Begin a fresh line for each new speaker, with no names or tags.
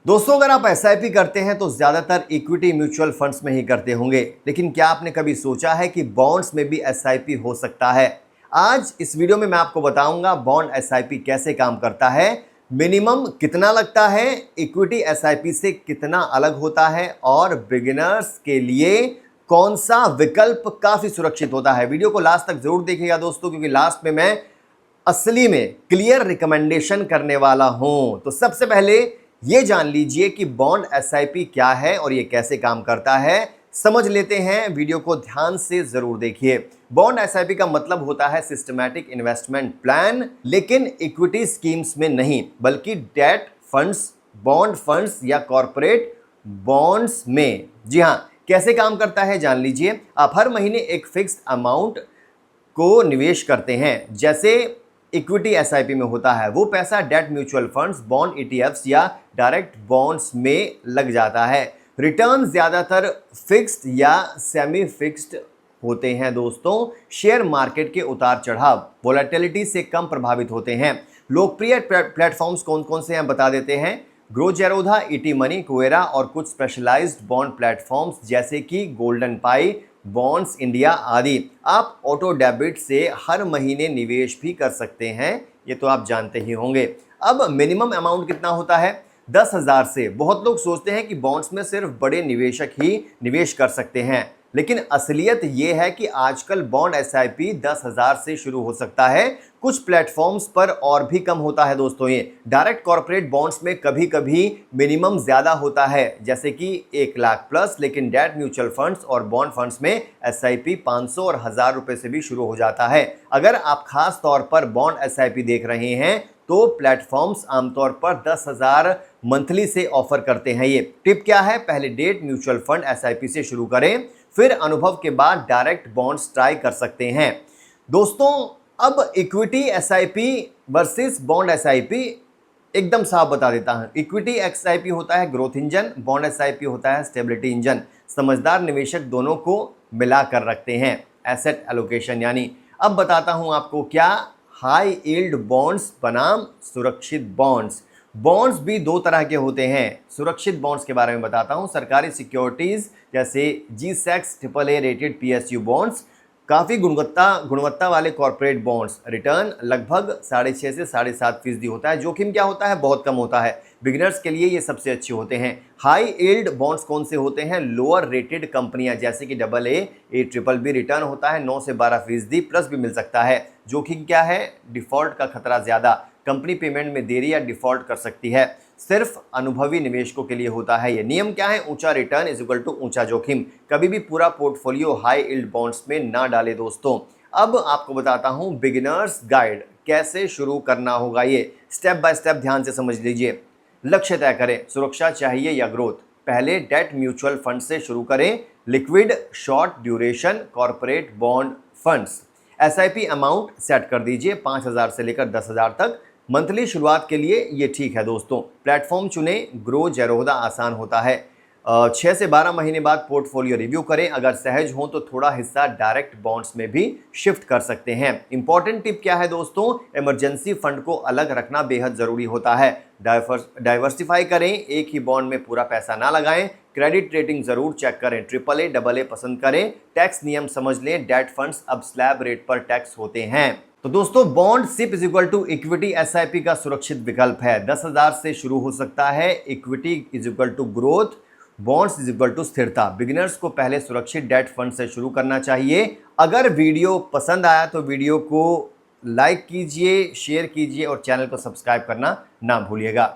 दोस्तों, अगर आप एसआईपी करते हैं तो ज्यादातर इक्विटी म्यूचुअल फंड्स में ही करते होंगे, लेकिन क्या आपने कभी सोचा है कि बॉन्ड्स में भी एसआईपी हो सकता है? आज इस वीडियो में मैं आपको बताऊंगा बॉन्ड एसआईपी कैसे काम करता है, मिनिमम कितना लगता है, इक्विटी एसआईपी से कितना अलग होता है और बिगिनर्स के लिए कौन सा विकल्प काफी सुरक्षित होता है। वीडियो को लास्ट तक जरूर देखिएगा दोस्तों, क्योंकि लास्ट में मैं असली में क्लियर रिकमेंडेशन करने वाला हूं। तो सबसे पहले ये जान लीजिए कि बॉन्ड एसआईपी क्या है और ये कैसे काम करता है। समझ लेते हैं, वीडियो को ध्यान से जरूर देखिए। बॉन्ड एसआईपी का मतलब होता है सिस्टमैटिक इन्वेस्टमेंट प्लान, लेकिन इक्विटी स्कीम्स में नहीं, बल्कि डेट फंड्स, बॉन्ड फंड्स या कॉर्पोरेट बॉन्ड्स में। जी हां, कैसे काम करता है जान लीजिए। आप हर महीने एक फिक्स्ड अमाउंट को निवेश करते हैं, जैसे इक्विटी एसआईपी में होता है। वो पैसा debt mutual funds, bond ETFs या डायरेक्ट बॉन्ड्स में लग जाता है। रिटर्न ज्यादातर फिक्स्ड या सेमी फिक्स्ड होते हैं दोस्तों। शेयर मार्केट के उतार चढ़ाव वोलेटिलिटी से कम प्रभावित होते हैं। लोकप्रिय प्लेटफॉर्म्स कौन कौन से हैं बता देते हैं। Grow Zerodha, ET money, Kuvera और कुछ स्पेशलाइज्ड बॉन्ड प्लेटफॉर्म्स जैसे कि गोल्डन पाई, बॉन्ड्स इंडिया आदि। आप ऑटो डेबिट से हर महीने निवेश भी कर सकते हैं, ये तो आप जानते ही होंगे। अब मिनिमम अमाउंट कितना होता है? 10,000 से। बहुत लोग सोचते हैं कि बॉन्ड्स में सिर्फ बड़े निवेशक ही निवेश कर सकते हैं, लेकिन असलियत यह है कि आजकल बॉन्ड एसआईपी 10,000 से शुरू हो सकता है। कुछ प्लेटफॉर्म्स पर और भी कम होता है दोस्तों। ये डायरेक्ट कॉर्पोरेट बॉन्ड्स में कभी कभी मिनिमम ज्यादा होता है, जैसे कि 1 लाख प्लस, लेकिन डेट म्यूचुअल फंड्स और बॉन्ड फंड्स में एसआईपी 500 और 1000 रुपए से भी शुरू हो जाता है। अगर आप खास तौर पर बॉन्ड एसआईपी देख रहे हैं तो प्लेटफॉर्म्स आमतौर पर 10,000 मंथली से ऑफर करते हैं। ये टिप क्या है? पहले डेट म्यूचुअल फंड एसआईपी से शुरू करें, फिर अनुभव के बाद डायरेक्ट बॉन्ड्स ट्राई कर सकते हैं। दोस्तों, अब equity SIP versus bond SIP एकदम साफ बता देता हूं। इक्विटी एसआईपी होता है ग्रोथ इंजन, बॉन्ड एसआईपी होता है स्टेबिलिटी इंजन। समझदार निवेशक दोनों को मिलाकर रखते हैं, एसेट एलोकेशन यानी। अब बताता हूं आपको क्या हाई यील्ड बॉन्ड्स बनाम सुरक्षित बॉन्ड्स। बॉन्ड्स भी दो तरह के होते हैं। सुरक्षित बॉन्ड्स के बारे में बताता हूं। सरकारी सिक्योरिटीज जैसे G-Secs AAA rated PSU bonds, काफी गुणवत्ता वाले कॉर्पोरेट बॉन्ड्स। रिटर्न लगभग 6.5 से 7.5% होता है। जोखिम क्या होता है? बहुत कम होता है। बिगिनर्स के लिए ये सबसे अच्छे होते हैं। हाई यील्ड बॉन्ड्स कौन से होते हैं? लोअर रेटेड कंपनियां जैसे कि AA, BBB। रिटर्न होता है 9 से 12% प्लस भी मिल सकता है। जोखिम क्या है? डिफॉल्ट का खतरा ज्यादा, कंपनी पेमेंट में देरी या डिफॉल्ट कर सकती है। सिर्फ अनुभवी निवेशकों के लिए होता है ये। नियम क्या है? ऊंचा रिटर्न इज इक्वल टू ऊंचा जोखिम। कभी भी पूरा पोर्टफोलियो हाई यील्ड बॉन्ड्स में ना डाले दोस्तों। अब आपको बताता हूं बिगिनर्स गाइड, कैसे शुरू करना होगा। ये स्टेप बाय स्टेप ध्यान से समझ लीजिए। लक्ष्य तय करें, सुरक्षा चाहिए या ग्रोथ। पहले डेट म्यूचुअल फंड से शुरू करें, liquid, short duration, corporate bond funds. SIP amount set कर दीजिए 5,000 से लेकर 10,000 तक। मंथली शुरुआत के लिए ये ठीक है दोस्तों। प्लेटफॉर्म चुने, ग्रो जेरोधा आसान होता है। 6 से 12 महीने बाद पोर्टफोलियो रिव्यू करें। अगर सहज हो तो थोड़ा हिस्सा डायरेक्ट बॉन्ड्स में भी शिफ्ट कर सकते हैं। इंपॉर्टेंट टिप क्या है दोस्तों? इमरजेंसी फंड को अलग रखना बेहद जरूरी होता है। डाइवर्सिफाई करें, एक ही बॉन्ड में पूरा पैसा ना लगाएं। क्रेडिट रेटिंग जरूर चेक करें, AAA AA पसंद करें। टैक्स नियम समझ लें, डेट फंड्स अब स्लैब रेट पर टैक्स होते हैं। तो दोस्तों, bond SIP is equal to equity SIP का सुरक्षित विकल्प है। 10,000 से शुरू हो सकता है। Equity is equal to growth, bonds is equal to स्थिरता। बिगिनर्स को पहले सुरक्षित डेट फंड से शुरू करना चाहिए। अगर वीडियो पसंद आया तो वीडियो को लाइक कीजिए, शेयर कीजिए और चैनल को सब्सक्राइब करना ना भूलिएगा।